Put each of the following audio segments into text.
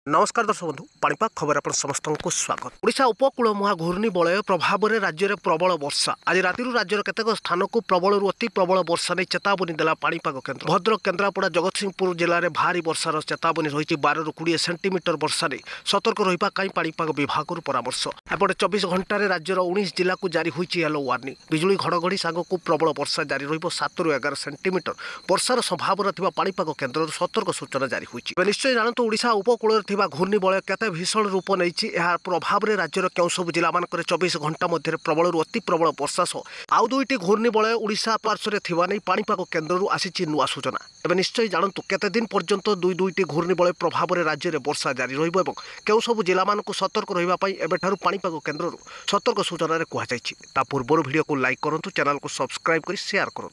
नमस्कार दर्शक बंधु पाणीपाग खबर आप समस्त को स्वागत। ओडिशा उपकूल मुहां घूर्णी बलय प्रभाव में राज्य में प्रबल वर्षा आज राति राज्यर केतेक स्थान को प्रबल अति प्रबल वर्षा नहीं चेतावनी देला पाणीपाग केन्द्र। भद्रक केन्द्रापड़ा जगतसिंहपुर जिले में भारी वर्षार चेतावनी रही 12 ରୁ 20 सेंटीमीटर वर्षा नहीं सतर्क रहा पाणीपाग विभाग परामर्श। एपटे 24 घंटे राज्यर 19 जिला को जारी होती येलो वार्निंग। बिजुली घड़घड़ी सांग को प्रबल वर्षा जारी रही 7 ରୁ 11 सेंटीमीटर वर्षार संभावना थिबा पाणीपाग केन्द्र सतर्क सूचना जारी होती। निश्चय जानतु ओडिशा उपकूल घूर्णी बलय केते भीषण रूप नहीं प्रभाव में राज्यर क्यों सब जिला मान 24 घंटा मध्य प्रबल अति प्रबल वर्षा सह आउ दुईटी घूर्णी बलय ओडिशा पार्श्व में पाणीपाग केन्द्र आसी नुआ सूचना। एवं निश्चय जानतु केते दिन पर्यंत दुईटी घूर्णी बलय प्रभाव में राज्य में वर्षा जारी रही क्यों सब जिला मान सतर्क रहा पाणीपाग केन्द्र सतर्क सूचना कहुई। पूर्व वीडियो को लाइक करूँ, चैनल को सब्सक्राइब कर शेयर करूँ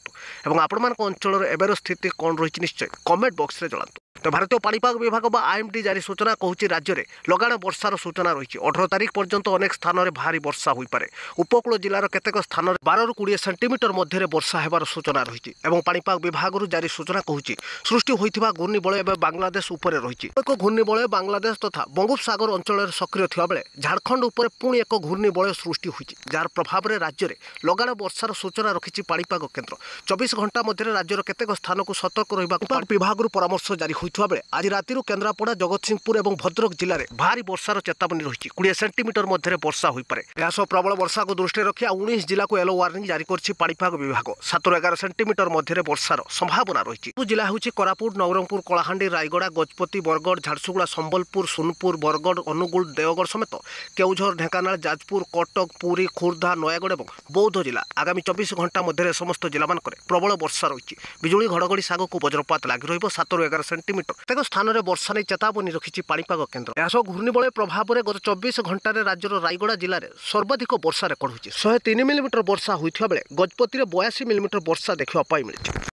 और आपण अंचल एबर स्थिति कौन रही निश्चय कमेंट बॉक्स में जनातु। तो भारतीय पाणीपाग विभाग बा आईएमडी जारी सूचना कहूँ राज्य में लगाण वर्षार सूचना रही 18 तारिख पर्यंत अनेक स्थान में भारी वर्षा हो पारे। उपकूल जिलार केतेक स्थान 12 ରୁ 20 सेंटीमीटर मध्य वर्षा होबार सूचना रही। पाणीपाग विभाग जारी सूचना कहूँ सृष्टि होता घूर्णी बलय बांग्लादेश उपर रही। एक घूर्णी बलय बांग्लादेश तथा बंगोपसागर अंचल सक्रिय थिबा बेले झारखंड उपर पुणी एक घूर्णी बलय सृष्टि होती जार प्रभाव में राज्य में लगाण वर्षार सूचना रखी पाणीपाग केन्द्र। 24 घंटा मध्य राज्यर केतेक स्थान को सतर्क रहा विभाग परामर्श जारी बेले आज राति केन्द्रापड़ा जगतसिंहपुर और भद्रक जिले में भारी वर्षार चेतावनी रही 20 सेंटीमीटर मध्य वर्षा हो पारे। यह प्रबल वर्षा को दृष्टि रखी 19 जिला को येलो वार्निंग जारी कर पाणीपाग विभाग 7 ରୁ 11 सेंटीमीटर मध्य वर्षार संभावना रही। जिला हूँ कोरापुट, नवरंगपुर, कलाहांडी, रायगड़ा, गजपति, बरगढ़, झारसुगुड़ा, संबलपुर, सोनपुर, बरगढ़, अनुगुल, देवगढ़ समेत केउझर, ढेंकानाल, जाजपुर, कटक, पुरी, खोर्धा, नयागढ़ और बौद्ध जिला आगामी 24 घंटा मध्य समस्त जिला मान प्रबल वर्षा रही। बिजुली घड़घड़ी साग को वज्रपात लगी रही 7 ରୁ 11 सेंटीमीटर प्रत्येक स्थान में वर्षा नहीं चेतावनी रखी पाणीपाग केन्द्र। यह घूर्णी बलय प्रभाव में गत 24 घंटे राज्यर रायगड़ा जिले में सर्वाधिक वर्षा रेकर्ड होती 103 मिलीमीटर वर्षा होता बेले गजपति 82 मिलीमीटर वर्षा देखा मिली।